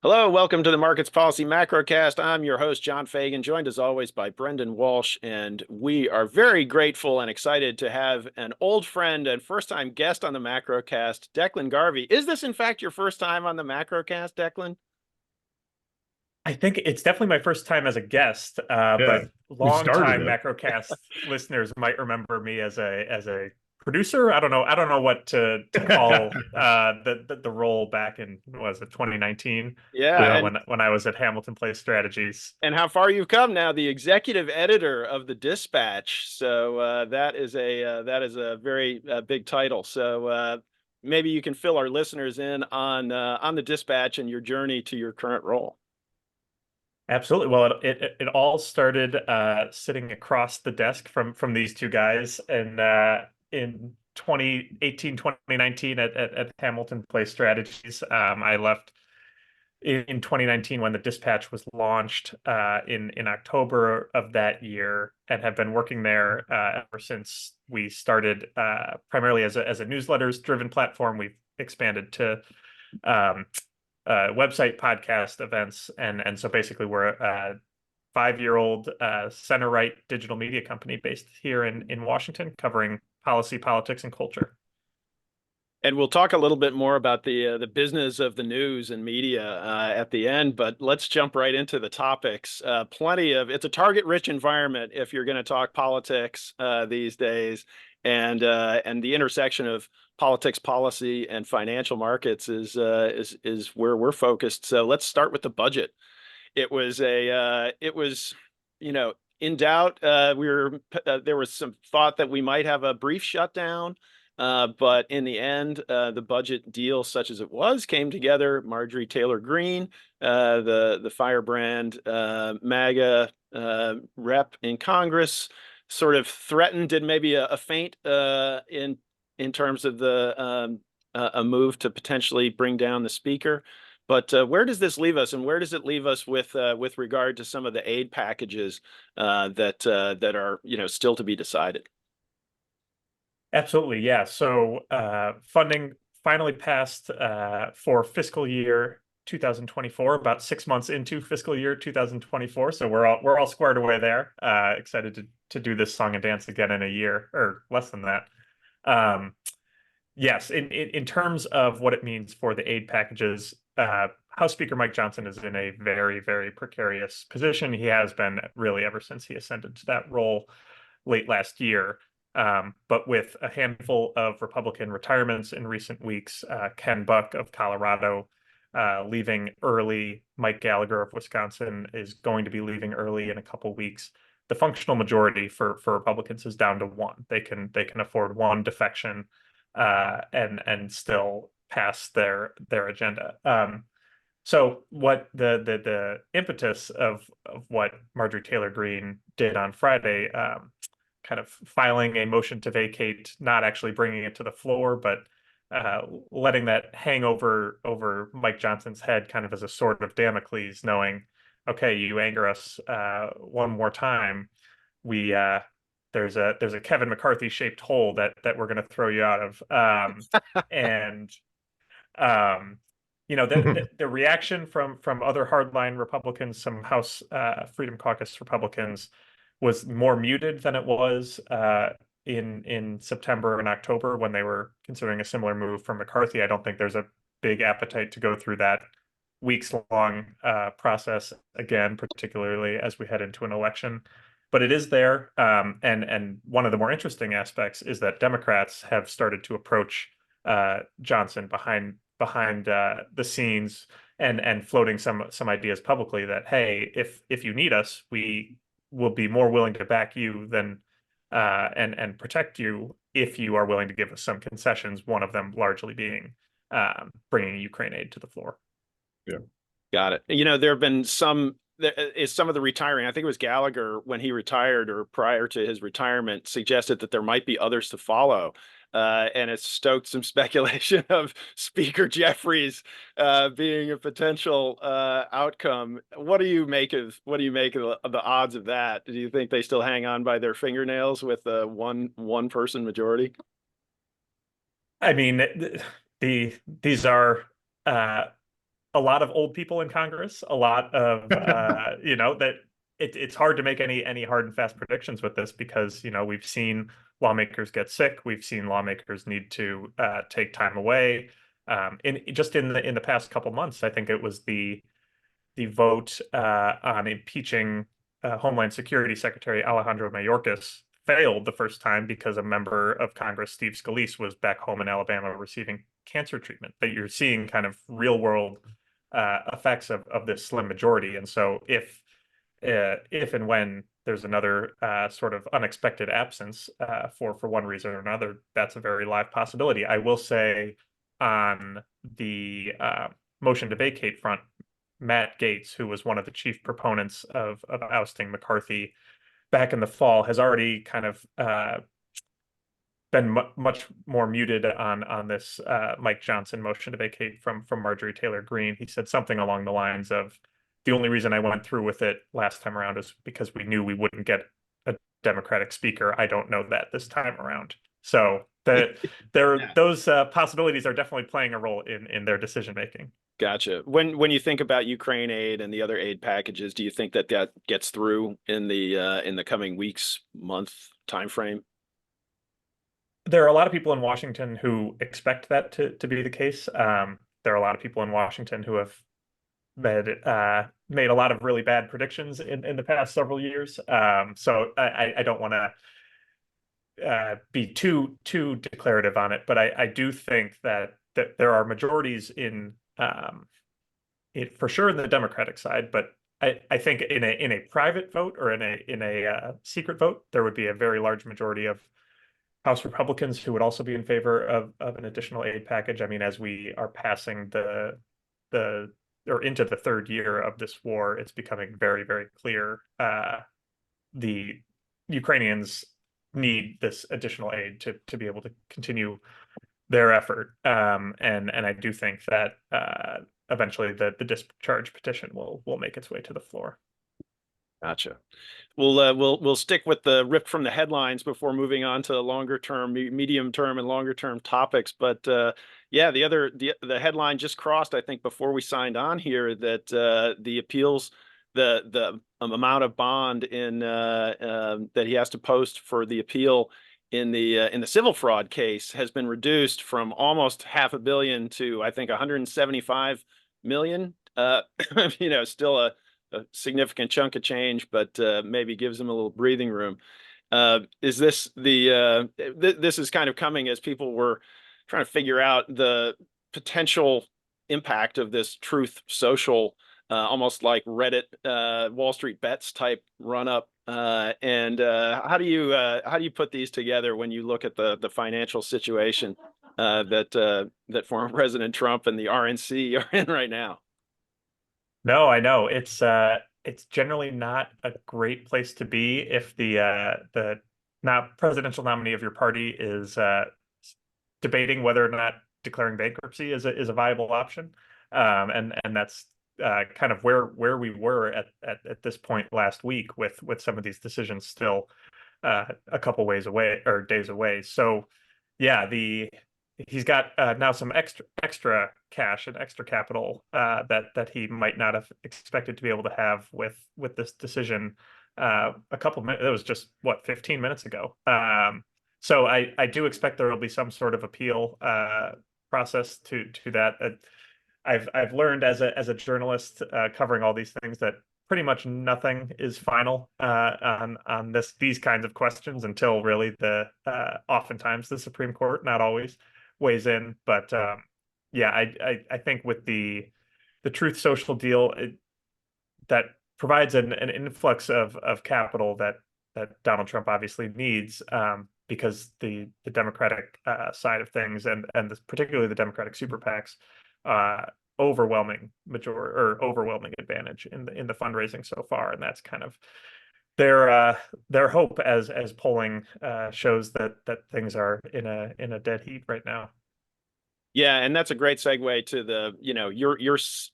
Hello, welcome to the Markets Policy Macrocast. I'm your host, John Fagan, joined as always by Brendan Walsh, and we are very grateful and excited to have an old friend and first-time guest on the Macrocast, Declan Garvey. Is this, in fact, your first time on the Macrocast, Declan? I think it's definitely my first time as a guest, Yeah, but we started longtime it. Macrocast listeners might remember me as a producer. I don't know what to call the role back in, what was it, 2019, Yeah, and when I was at Hamilton Place Strategies. and how far you've come now, the executive editor of the Dispatch. So that is a very big title. So maybe you can fill our listeners in on the Dispatch and your journey to your current role. Absolutely. Well, it all started sitting across the desk from these two guys, and in 2018, 2019 at Hamilton Place Strategies. I left in 2019 when the Dispatch was launched in October of that year, and have been working there ever since. We started primarily as a newsletters driven platform. We've expanded to um, website, podcast, events, and so basically we're a 5-year-old center right digital media company based here in Washington, covering policy, politics, and culture. And we'll talk a little bit more about the business of the news and media at the end, but let's jump right into the topics. It's a target-rich environment if you're going to talk politics these days, and the intersection of politics, policy, and financial markets is where we're focused. So let's start with the budget. It was in doubt. There was some thought that we might have a brief shutdown. But in the end, the budget deal, such as it was, came together. Marjorie Taylor Greene, the firebrand MAGA rep in Congress, sort of threatened, did maybe a feint in terms of a move to potentially bring down the speaker. But where does this leave us, and where does it leave us with regard to some of the aid packages that are still to be decided? Absolutely, yeah. So funding finally passed for fiscal year 2024, about 6 months into fiscal year 2024. So we're all squared away there. Excited to do this song and dance again in a year or less than that. Um, yes, in terms of what it means for the aid packages, House Speaker Mike Johnson is in a very, very precarious position. He has been really ever since he ascended to that role late last year. But with a handful of Republican retirements in recent weeks, Ken Buck of Colorado leaving early, Mike Gallagher of Wisconsin is going to be leaving early in a couple weeks. The functional majority for Republicans is down to one. They can afford one defection and still pass their agenda. So what the impetus of what Marjorie Taylor Greene did on Friday, kind of filing a motion to vacate, not actually bringing it to the floor, but letting that hang over Mike Johnson's head, kind of as a sword of Damocles, knowing, okay, you anger us one more time, we there's a Kevin McCarthy shaped hole that we're going to throw you out of, and um, the reaction from other hardline Republicans, some House Freedom Caucus Republicans, was more muted than it was in September and October when they were considering a similar move from McCarthy. I don't think there's a big appetite to go through that weeks-long process again, particularly as we head into an election. But it is there, and one of the more interesting aspects is that Democrats have started to approach Johnson behind the scenes and floating some ideas publicly that, hey, if you need us, we will be more willing to back you than and protect you if you are willing to give us some concessions. One of them largely being bringing Ukraine aid to the floor. Yeah. Got it. There have been some of the retiring. I think it was Gallagher when he retired or prior to his retirement suggested that there might be others to follow. And it stoked some speculation of Speaker Jeffries being a potential outcome. What do you make of the odds of that? Do you think they still hang on by their fingernails with a one person majority? I mean, these are a lot of old people in Congress, a lot of that it's hard to make any hard and fast predictions with this because we've seen lawmakers get sick, we've seen lawmakers need to take time away. In the past couple months, I think it was the vote on impeaching Homeland Security Secretary Alejandro Mayorkas failed the first time because a member of Congress, Steve Scalise, was back home in Alabama receiving cancer treatment. That you're seeing kind of real world effects of this slim majority. And so if and when there's another sort of unexpected absence for one reason or another, that's a very live possibility. I will say on the motion to vacate front, Matt Gaetz, who was one of the chief proponents of ousting McCarthy back in the fall, has already kind of been much more muted on this Mike Johnson motion to vacate from Marjorie Taylor Greene. He said something along the lines of, the only reason I went through with it last time around is because we knew we wouldn't get a Democratic speaker. I don't know that this time around. So Yeah. those possibilities are definitely playing a role in their decision making. Gotcha. When you think about Ukraine aid and the other aid packages, do you think that gets through in the coming weeks, month time frame? There are a lot of people in Washington who expect that to be the case. There are a lot of people in Washington who have made a lot of really bad predictions in the past several years. So I don't want to be too declarative on it, but I do think that there are majorities in it for sure in the Democratic side, but I think in a private vote or in a secret vote, there would be a very large majority of House Republicans who would also be in favor of an additional aid package. I mean, as we are passing the or into the third year of this war, it's becoming very, very clear the Ukrainians need this additional aid to be able to continue their effort. And I do think that eventually the discharge petition will make its way to the floor. Gotcha. We'll stick with the ripped from the headlines before moving on to longer term, medium term, and longer term topics. But yeah, the headline just crossed, I think, before we signed on here, that the appeals, the amount of bond in that he has to post for the appeal in the civil fraud case has been reduced from almost $500 million to, I think, 175 million. Still a significant chunk of change, but maybe gives them a little breathing room. Is this this is kind of coming as people were trying to figure out the potential impact of this Truth Social, almost like Reddit, Wall Street Bets type run up. And how do you put these together when you look at the financial situation that former President Trump and the RNC are in right now? No, I know it's generally not a great place to be if the not presidential nominee of your party is debating whether or not declaring bankruptcy is a viable option. And that's kind of where we were at this point last week with some of these decisions still a couple ways away or days away. So yeah, he's got now some extra cash and extra capital that he might not have expected to be able to have with this decision a couple minutes. It was just 15 minutes ago. So I do expect there will be some sort of appeal process to that. I've learned as a journalist covering all these things that pretty much nothing is final on these kinds of questions until really oftentimes the Supreme Court, not always, weighs in. But yeah, I think with the Truth Social deal, that provides an influx of capital that Donald Trump obviously needs, because the Democratic side of things and particularly the Democratic super PACs overwhelming advantage in the fundraising so far, and that's kind of their hope as polling shows that things are in a dead heat right now. Yeah, and that's a great segue to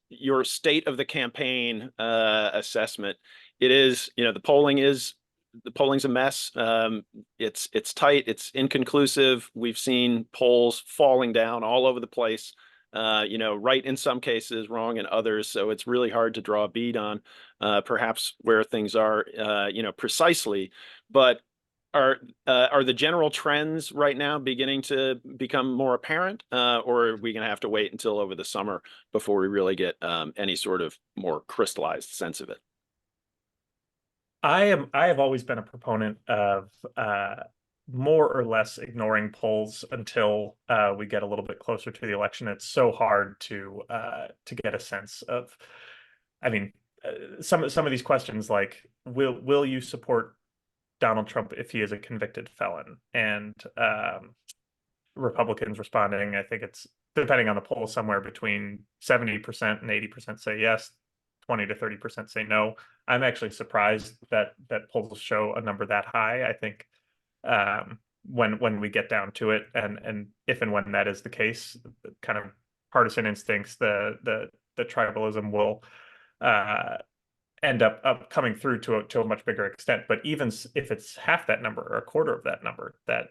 your state of the campaign assessment. It is, the polling's a mess. It's tight, it's inconclusive. We've seen polls falling down all over the place. right in some cases, wrong in others. So it's really hard to draw a bead on perhaps where things are, precisely. But are the general trends right now beginning to become more apparent, or are we going to have to wait until over the summer before we really get any sort of more crystallized sense of it? I have always been a proponent of more or less ignoring polls until we get a little bit closer to the election. It's so hard to get a sense of. I mean, some of these questions like will you support Donald Trump if he is a convicted felon? And Republicans responding, I think it's depending on the poll, somewhere between 70% and 80% say yes, 20 to 30% say no. I'm actually surprised that polls show a number that high. I think when we get down to it, and if and when that is the case, kind of partisan instincts, the tribalism will end up coming through to a much bigger extent. But even if it's half that number or a quarter of that number, that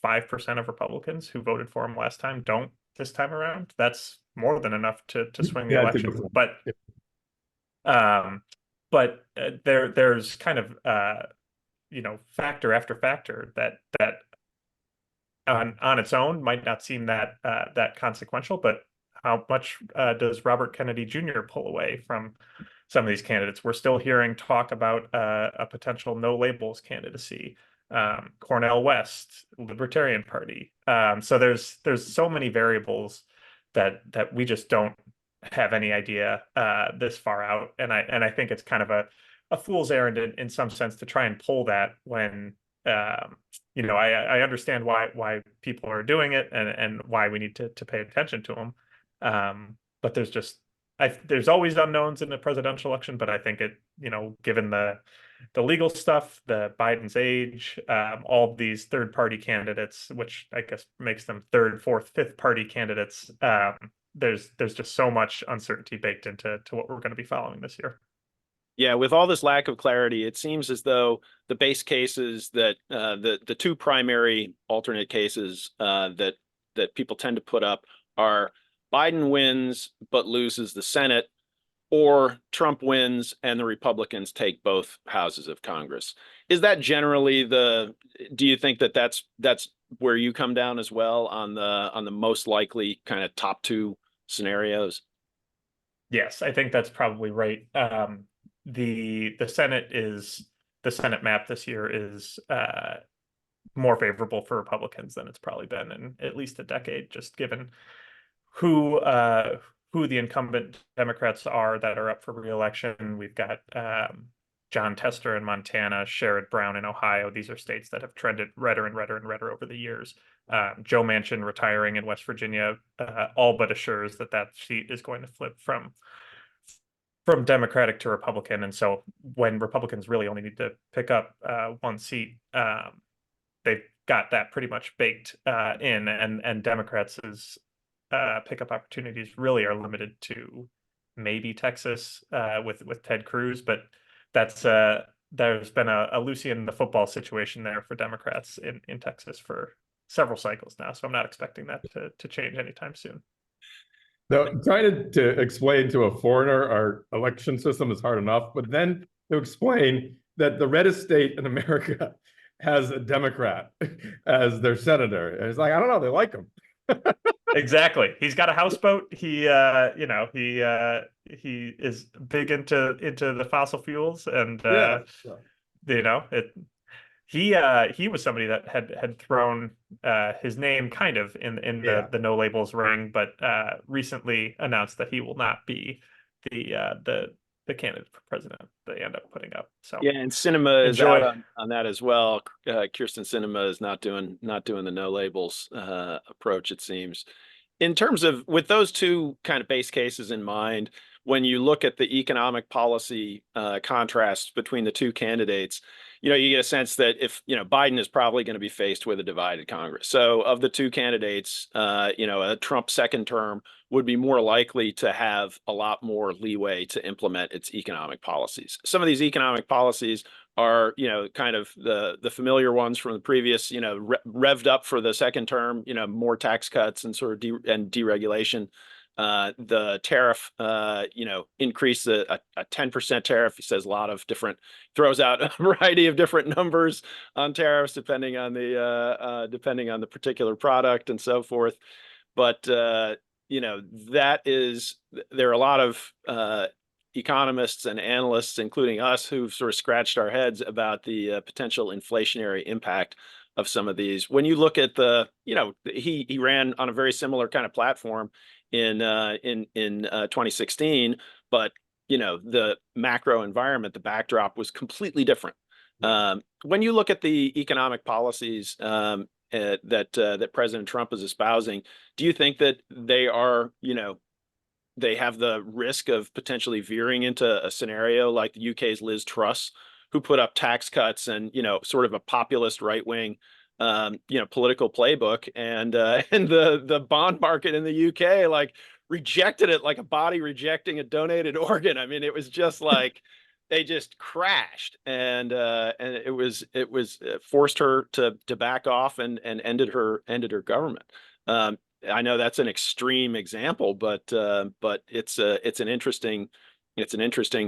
5% of Republicans who voted for him last time don't this time around, that's more than enough to swing the Yeah, that's a good election. point. There's kind of factor after factor that on its own might not seem that consequential, but how much does Robert Kennedy Jr. pull away from some of these candidates? We're still hearing talk about a potential no labels candidacy. Cornel West, Libertarian Party. So there's so many variables that we just don't have any idea this far out, and I think it's kind of a fool's errand in some sense to try and pull that when I understand why people are doing it and why we need to pay attention to them. But there's always unknowns in the presidential election, but I think given the legal stuff, the Biden's age, all of these third party candidates, which I guess makes them third, fourth, fifth party candidates, there's just so much uncertainty baked into what we're going to be following this year. Yeah, with all this lack of clarity, it seems as though the base cases that the two primary alternate cases that people tend to put up are Biden wins but loses the Senate, or Trump wins and the Republicans take both houses of Congress. Is that generally do you think that that's where you come down as well on the most likely kind of top two scenarios? Yes, I think that's probably right. The Senate map this year is more favorable for Republicans than it's probably been in at least a decade, just given who the incumbent Democrats are that are up for re-election. We've got John Tester in Montana, Sherrod Brown in Ohio. These are states that have trended redder and redder and redder over the years. Joe Manchin retiring in West Virginia all but assures that seat is going to flip from Democratic to Republican. And so when Republicans really only need to pick up one seat, they've got that pretty much baked in, and Democrats' pickup opportunities really are limited to maybe Texas with Ted Cruz, but that's there's been a Lucy in the football situation there for Democrats in Texas for several cycles now. So I'm not expecting that to change anytime soon. So trying to explain to a foreigner our election system is hard enough, but then to explain that the reddest state in America has a Democrat as their senator. And it's like, I don't know, they like him. Exactly. He's got a houseboat. He is big into the fossil fuels, and he was somebody that had thrown his name kind of in the no labels ring, but recently announced that he will not be the candidate for president they end up putting up. So yeah, and Sinema is out on that as well. Kirsten Sinema is not doing the no labels approach, it seems. In terms of, with those two kind of base cases in mind, when you look at the economic policy contrast between the two candidates, you get a sense that if Biden is probably going to be faced with a divided Congress. So of the two candidates, a Trump second term would be more likely to have a lot more leeway to implement its economic policies. Some of these economic policies are, kind of the familiar ones from the previous, revved up for the second term, more tax cuts and sort of deregulation. The tariff, increase a 10% tariff. He says a lot of different, throws out a variety of different numbers on tariffs depending on the particular product and so forth. But that is, there are a lot of economists and analysts, including us, who've sort of scratched our heads about the potential inflationary impact of some of these. When you look at he ran on a very similar kind of platform in 2016, but the macro environment, the backdrop was completely different. When you look at the economic policies that President Trump is espousing, do you think that they are, they have the risk of potentially veering into a scenario like the UK's Liz Truss, who put up tax cuts and, sort of a populist right wing, political playbook, and the bond market in the UK like rejected it like a body rejecting a donated organ. I mean, it was just like they just crashed, and it was forced her to back off and ended her government. I know that's an extreme example, but it's an interesting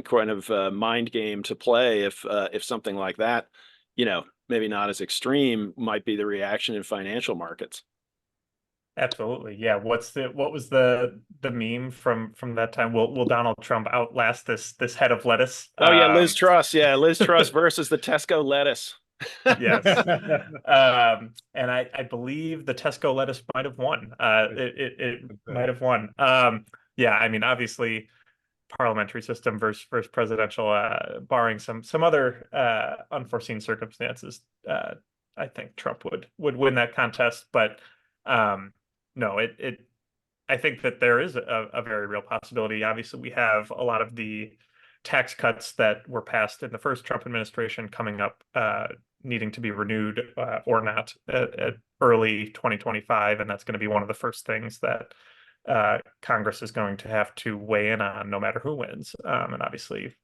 kind of mind game to play if something like that, maybe not as extreme, might be the reaction in financial markets. Absolutely. Yeah. What was the meme from that time? Will Donald Trump outlast this head of lettuce? Oh yeah, Liz Truss. Yeah, Liz Truss versus the Tesco lettuce. Yes. And I believe the Tesco lettuce might have won. It might have won. Yeah, I mean, obviously parliamentary system versus presidential, barring some other unforeseen circumstances, I think Trump would win that contest. But no, I think that there is a very real possibility. Obviously, we have a lot of the tax cuts that were passed in the first Trump administration coming up, needing to be renewed or not at early 2025, and that's going to be one of the first things that Congress is going to have to weigh in on, no matter who wins. And obviously,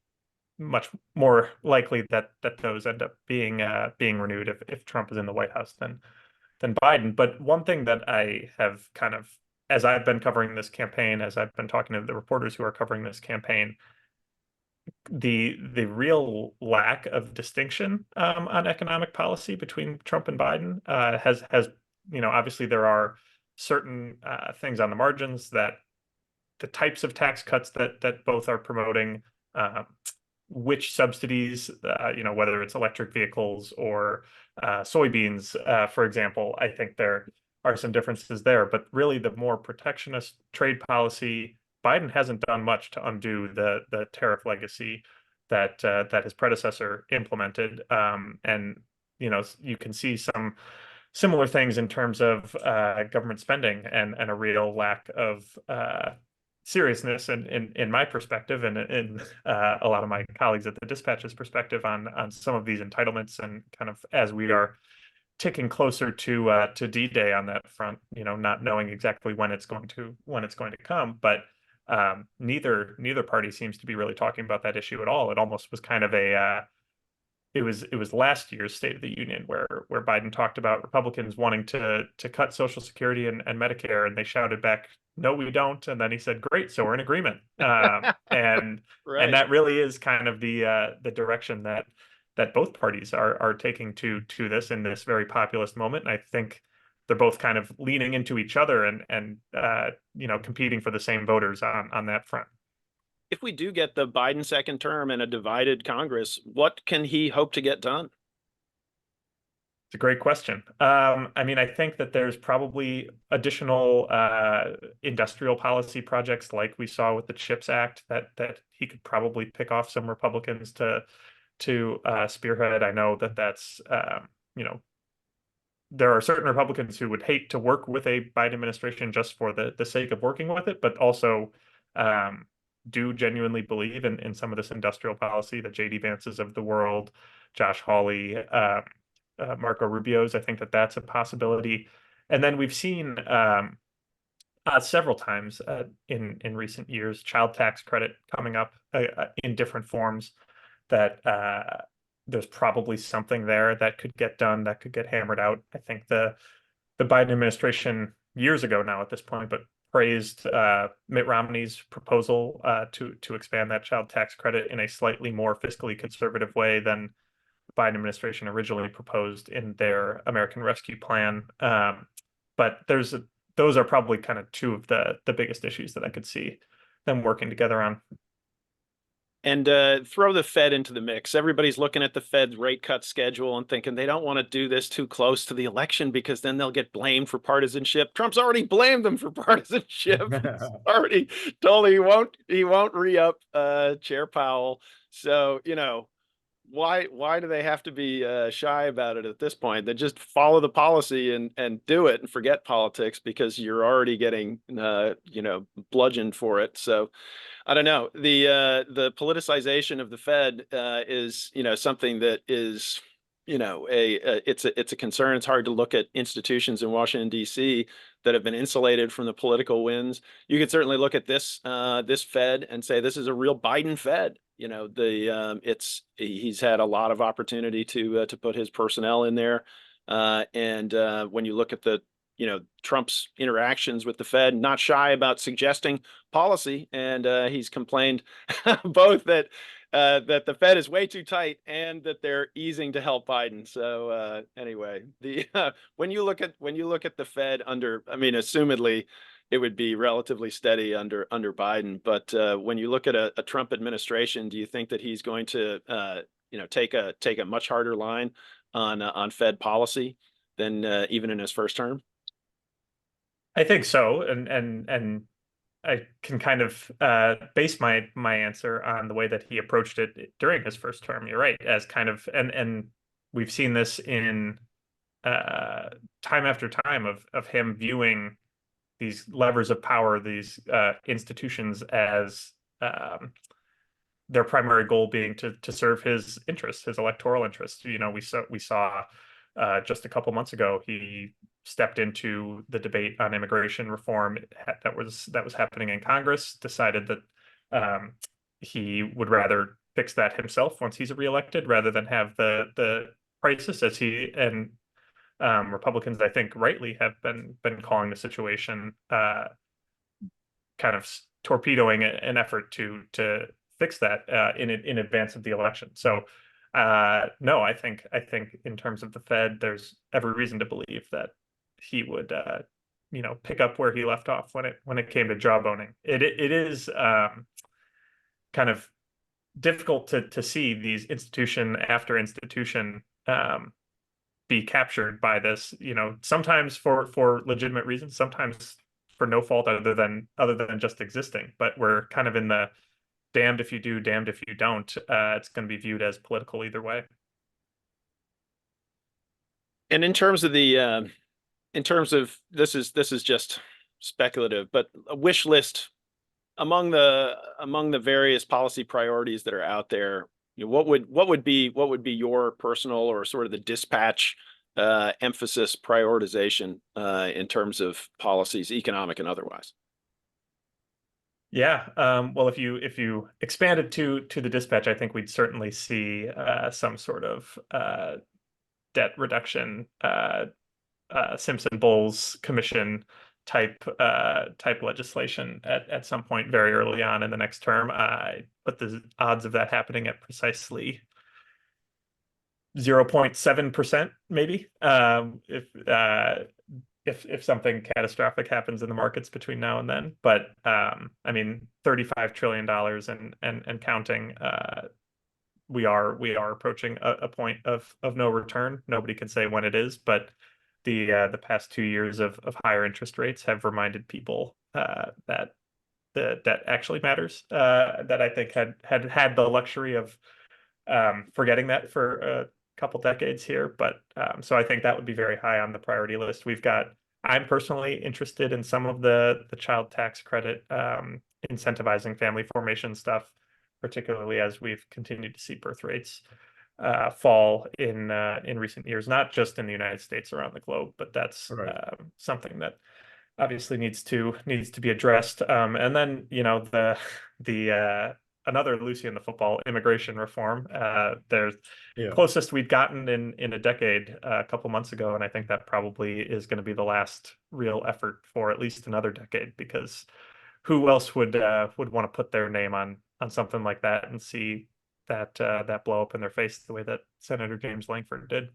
much more likely that those end up being renewed if Trump is in the White House than Biden. But one thing that I have kind of, as I've been covering this campaign, as I've been talking to the reporters who are covering this campaign, the real lack of distinction on economic policy between Trump and Biden has obviously there are certain things on the margins, that the types of tax cuts that both are promoting, which subsidies, whether it's electric vehicles or soybeans, for example. I think there are some differences there, but really the more protectionist trade policy, Biden hasn't done much to undo the tariff legacy that his predecessor implemented. And you can see some similar things in terms of government spending and a real lack of seriousness in my perspective, and in a lot of my colleagues at the Dispatch's perspective on some of these entitlements, and kind of as we are ticking closer to D-Day on that front, not knowing exactly when it's going to come. But neither party seems to be really talking about that issue at all. It almost was kind of it was last year's State of the Union where Biden talked about Republicans wanting to cut Social Security and Medicare, and they shouted back, "No, we don't." And then he said, "Great, so we're in agreement." And Right. and that really is kind of the direction that both parties are taking to this in this very populist moment. And I think they're both kind of leaning into each other and competing for the same voters on that front. If we do get the Biden second term and a divided Congress, what can he hope to get done? It's a great question. I mean, I think that there's probably additional industrial policy projects like we saw with the CHIPS Act that he could probably pick off some Republicans to spearhead. I know that's there are certain Republicans who would hate to work with a Biden administration just for the sake of working with it, but also do genuinely believe in some of this industrial policy, the J.D. Vances of the world, Josh Hawley, Marco Rubio's. I think that's a possibility. And then we've seen several times in recent years child tax credit coming up in different forms that there's probably something there that could get done, that could get hammered out. I think the Biden administration years ago now at this point, but praised Mitt Romney's proposal to expand that child tax credit in a slightly more fiscally conservative way than the Biden administration originally proposed in their American Rescue Plan. But those are probably kind of two of the biggest issues that I could see them working together on. And throw the Fed into the mix. Everybody's looking at the Fed's rate cut schedule and thinking they don't want to do this too close to the election because then they'll get blamed for partisanship. Trump's already blamed them for partisanship. He's already told he won't re-up Chair Powell. So, why do they have to be shy about it at this point? They just follow the policy and do it and forget politics because you're already getting bludgeoned for it. So I don't know. The politicization of the Fed is something that is it's a concern. It's hard to look at institutions in Washington D.C. that have been insulated from the political winds. You could certainly look at this Fed and say this is a real Biden Fed. He's had a lot of opportunity to put his personnel in there, and when you look at Trump's interactions with the Fed, not shy about suggesting policy, and he's complained both that the Fed is way too tight and that they're easing to help Biden. So anyway, when you look at the Fed under, I mean, assumedly it would be relatively steady under Biden, but when you look at a Trump administration, do you think that he's going to take a much harder line on Fed policy than even in his first term? I think so, and I can kind of base my answer on the way that he approached it during his first term. You're right, as kind of, and we've seen this in time after time of him viewing these levers of power, these institutions as their primary goal being to serve his interests, his electoral interests. We saw just a couple months ago he stepped into the debate on immigration reform that was happening in Congress, decided that he would rather fix that himself once he's reelected rather than have the crisis as he and Republicans, I think, rightly have been calling the situation kind of torpedoing an effort to fix that in advance of the election. So no, I think in terms of the Fed, there's every reason to believe that he would pick up where he left off when it came to jawboning. It is kind of difficult to see these institution after institution be captured by this, sometimes for legitimate reasons, sometimes for no fault other than just existing. But we're kind of in the damned if you do, damned if you don't. It's going to be viewed as political either way. And in terms of this is just speculative, but a wish list among the various policy priorities that are out there, what would be your personal or sort of the dispatch emphasis prioritization in terms of policies, economic and otherwise? Yeah, well, if you expand it to the dispatch, I think we'd certainly see some sort of debt reduction, Simpson-Bowles Commission type legislation at some point very early on in the next term. But the odds of that happening at precisely 0.7%, maybe, if something catastrophic happens in the markets between now and then. But I mean, $35 trillion and counting. We are approaching a point of no return. Nobody can say when it is, but the past 2 years of higher interest rates have reminded people that the debt actually matters. That I think had the luxury of forgetting that for a couple decades here. But so I think that would be very high on the priority list. I'm personally interested in some of the child tax credit incentivizing family formation stuff, particularly as we've continued to see birth rates fall in recent years, not just in the United States, around the globe, but that's something that obviously needs to be addressed. And then the another Lucy in the football, immigration reform. There's Yeah. closest we'd gotten in a decade a couple months ago, and I think that probably is going to be the last real effort for at least another decade, because who else would want to put their name on something like that and see that blow up in their face the way that Senator James Langford did.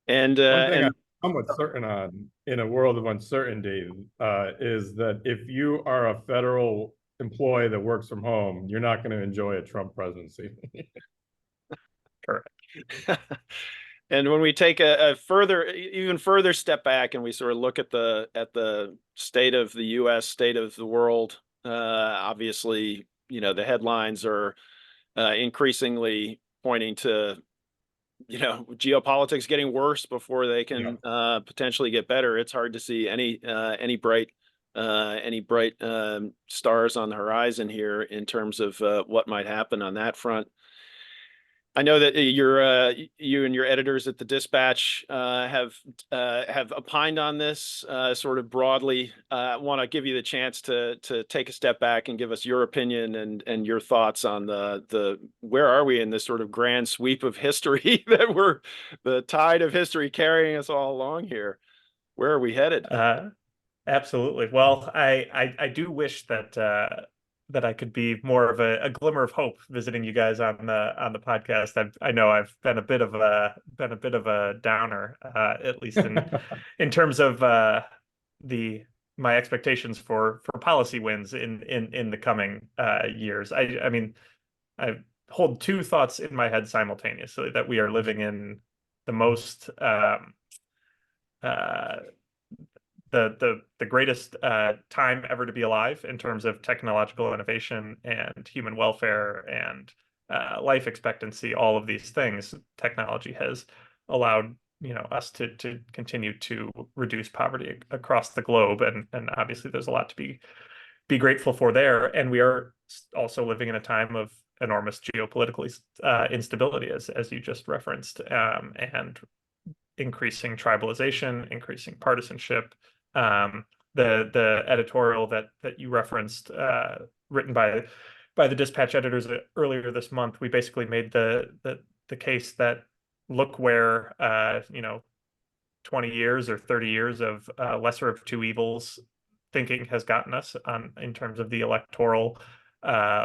And One thing I'm and somewhat certain on in a world of uncertainty is that if you are a federal employee that works from home, you're not going to enjoy a Trump presidency. Correct. and when we take a even further step back and we sort of look at the state of the U.S., state of the world, obviously, the headlines are increasingly pointing to geopolitics getting worse before they can potentially get better. It's hard to see any bright stars on the horizon here in terms of what might happen on that front. I know that you and your editors at the Dispatch have opined on this sort of broadly. I want to give you the chance to take a step back and give us your opinion and your thoughts on the where are we in this sort of grand sweep of history that we're the tide of history carrying us all along here. Where are we headed? Absolutely. Well, I do wish that I could be more of a glimmer of hope visiting you guys on the podcast. I know I've been a bit of a downer, at least in terms of my expectations for policy wins in the coming years. I mean, I hold two thoughts in my head simultaneously: that we are living in the most the greatest time ever to be alive in terms of technological innovation and human welfare and life expectancy. All of these things, technology has allowed us to continue to reduce poverty across the globe, and obviously there's a lot to be grateful for there. And we are also living in a time of enormous geopolitical instability, as you just referenced, and increasing tribalization, increasing partisanship. The editorial that you referenced, written by the Dispatch editors earlier this month, we basically made the case that look where 20 years or 30 years of lesser of two evils thinking has gotten us in terms of the electoral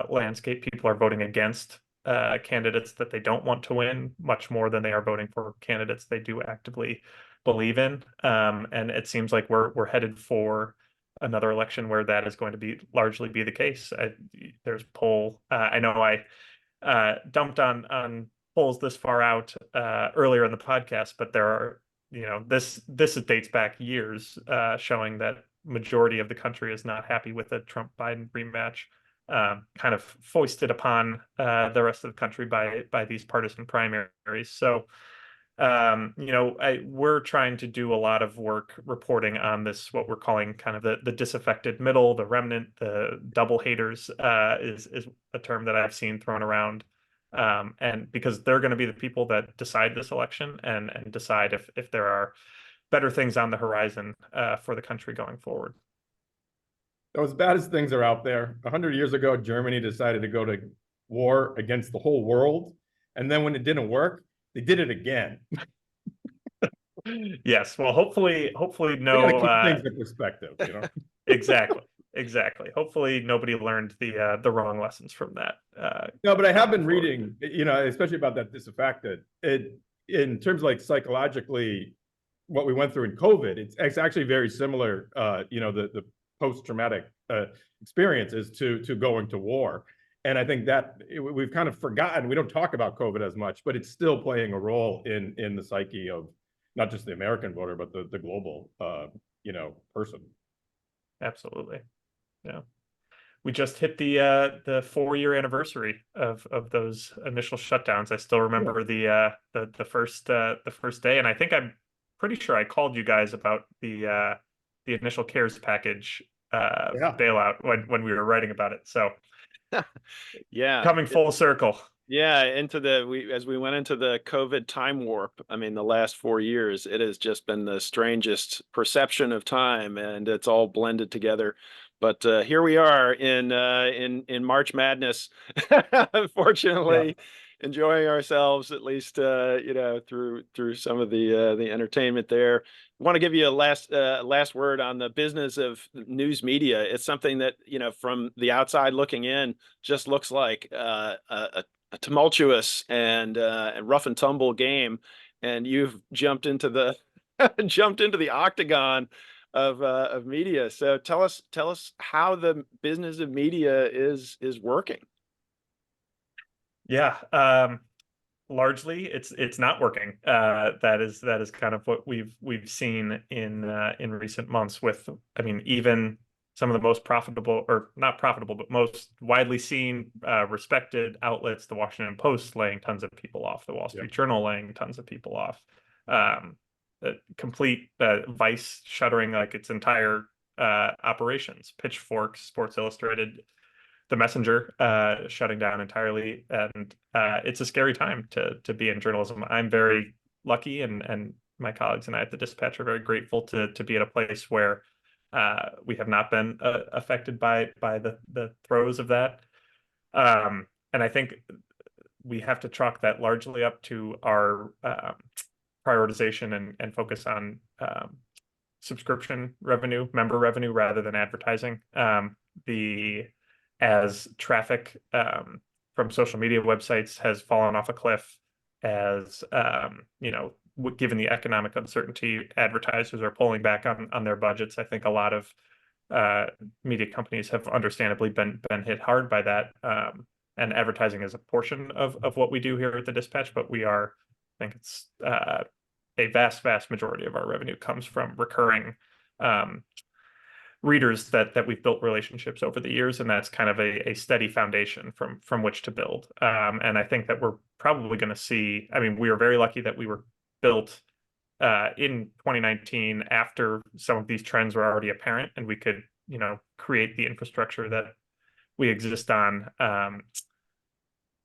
landscape. People are voting against candidates that they don't want to win much more than they are voting for candidates they do actively believe in. And it seems like we're headed for another election where that is going to be largely be the case. There's poll. I know I dumped on polls this far out earlier in the podcast, but there are this dates back years, showing that majority of the country is not happy with a Trump-Biden rematch, kind of foisted upon the rest of the country by these partisan primaries. So we're trying to do a lot of work reporting on this, what we're calling kind of the disaffected middle, the remnant, the double haters, is a term that I've seen thrown around. And because they're going to be the people that decide this election and decide if there are better things on the horizon for the country going forward. So as bad as things are out there, 100 years ago, Germany decided to go to war against the whole world. And then when it didn't work, they did it again. Yes. Well, hopefully no. We gotta keep things in perspective, Exactly. Hopefully nobody learned the wrong lessons from that. No, but I have been reading, especially about that disaffected. In terms of like psychologically, what we went through in COVID, it's actually very similar. The post-traumatic experiences to going to war. And I think that we've kind of forgotten, we don't talk about COVID as much, but it's still playing a role in the psyche of not just the American voter, but the global, person. Absolutely. Yeah. We just hit the 4-year anniversary of those initial shutdowns. I still remember the first day, and I think I'm pretty sure I called you guys about the initial CARES package bailout when we were writing about it. So yeah, coming full circle. Yeah, as we went into the COVID time warp, I mean, the last 4 years, it has just been the strangest perception of time, and it's all blended together But here we are in March Madness, unfortunately, enjoying ourselves at least through some of the entertainment there. I want to give you a last word on the business of news media. It's something that from the outside looking in just looks like a tumultuous and rough and tumble game, and you've jumped into the jumped into the octagon of media. So tell us how the business of media is working. Yeah. Largely it's not working. That is kind of what we've seen in recent months with, I mean, even some of the most profitable, or not profitable, but most widely seen, respected outlets, the Washington Post laying tons of people off, the Wall Street Journal laying tons of people off, complete Vice shuttering like its entire operations, Pitchfork, Sports Illustrated, The Messenger shutting down entirely, and it's a scary time to be in journalism. I'm very lucky, and my colleagues and I at the Dispatch are very grateful to be at a place where we have not been affected by the throes of that. And I think we have to chalk that largely up to our prioritization and focus on subscription revenue, member revenue, rather than advertising. As traffic from social media websites has fallen off a cliff, as given the economic uncertainty, advertisers are pulling back on their budgets. I think a lot of media companies have understandably been hit hard by that. And advertising is a portion of what we do here at the Dispatch, but I think it's a vast majority of our revenue comes from recurring readers that we've built relationships over the years, and that's kind of a steady foundation from which to build. And I think that we're probably going to see, I mean, we are very lucky that we were built in 2019 after some of these trends were already apparent, and we could, create the infrastructure that we exist on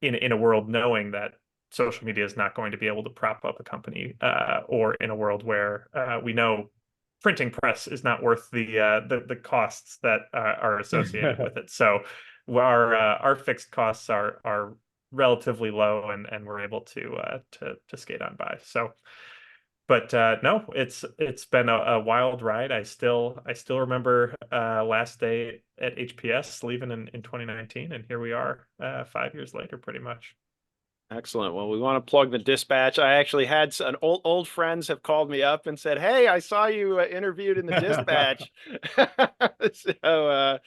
in a world knowing that social media is not going to be able to prop up a company, or in a world where we know printing press is not worth the costs that are associated with it. So our fixed costs are relatively low, and we're able to skate on by. So, but no, it's been a wild ride. I still remember last day at HPS leaving in 2019, and here we are 5 years later, pretty much. Excellent. Well, we want to plug the Dispatch. I actually had an old friends have called me up and said, "Hey, I saw you interviewed in the Dispatch." So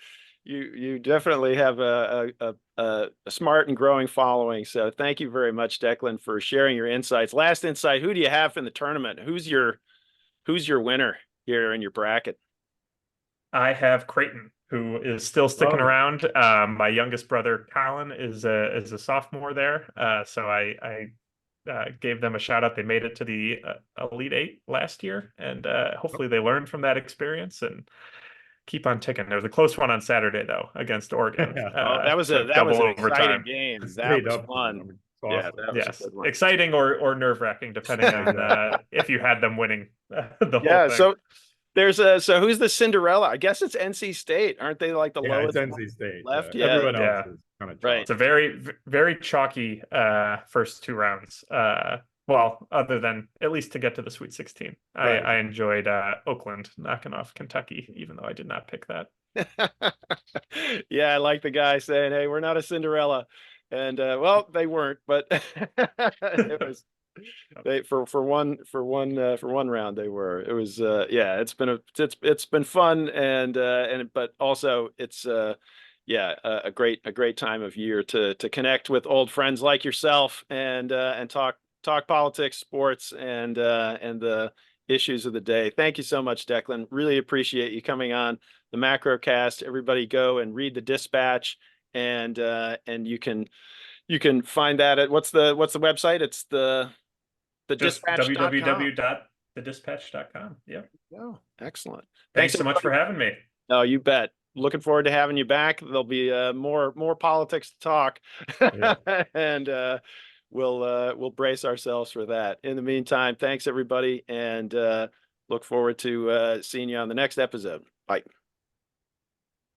you definitely have a smart and growing following. So thank you very much, Declan, for sharing your insights. Last insight: who do you have in the tournament? Who's your winner here in your bracket? I have Creighton, who is still sticking around. My youngest brother, Colin, is a sophomore there. So I gave them a shout out. They made it to the Elite Eight last year, and hopefully they learned from that experience and keep on ticking. There was a close one on Saturday, though, against Oregon. That was an exciting game. That was fun. Awesome. Yeah, that was a good one. Exciting or nerve-wracking, depending on if you had them winning the whole thing. So so who's the Cinderella? I guess it's NC State. Aren't they like the lowest? It's NC State left? Yeah. Everyone else is kind of right. It's a very chalky first two rounds. Well, other than at least to get to the Sweet 16. Right. I enjoyed Oakland knocking off Kentucky, even though I did not pick that. Yeah, I like the guy saying, "Hey, we're not a Cinderella," and well, they weren't, but it was. They for one round they were. It was yeah, it's been fun, and but also it's yeah, a great time of year to connect with old friends like yourself and talk politics, sports, and the issues of the day. Thank you so much, Declan. Really appreciate you coming on the Macrocast. Everybody go and read the Dispatch, and you can find that at what's the website? It's the dispatch.com. www.thedispatch.com. Yeah. Oh, excellent. Thanks so much for having me. No, you bet. Looking forward to having you back. There'll be more politics to talk, and we'll brace ourselves for that. In the meantime, thanks everybody, and look forward to seeing you on the next episode. Bye.